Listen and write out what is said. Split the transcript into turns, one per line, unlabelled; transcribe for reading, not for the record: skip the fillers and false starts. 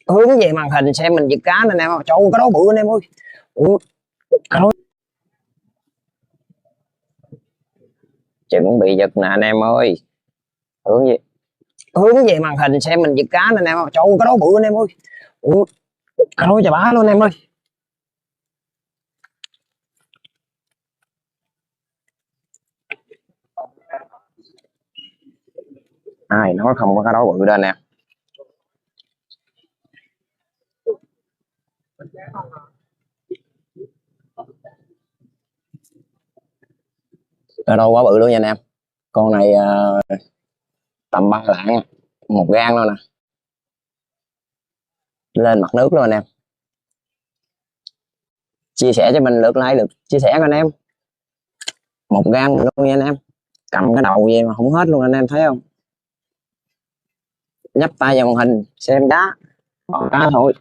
hướng về màn hình xem mình giật cá nè anh em. Trời ơi, cái đó bự anh em ơi. Ủa, cái đó chuẩn bị giật nè anh em ơi. Hướng về màn hình xem mình giật cá nè anh em. Trời ơi, cái đó bự anh em ơi. Ủa, cái đó chà bá luôn anh em ơi. Ai nói không có cái đó bự đó anh em. Cái đó quá bự luôn nha anh em. Con này tầm 3 lạng, một gang luôn nè, lên mặt nước luôn anh em. Chia sẻ cho mình lượt like, lượt chia sẻ anh em. Một gang luôn nha anh em. Cầm cái đầu gì mà không hết luôn anh em thấy không. Nhấp tay vào màn hình xem đá, còn cá thôi.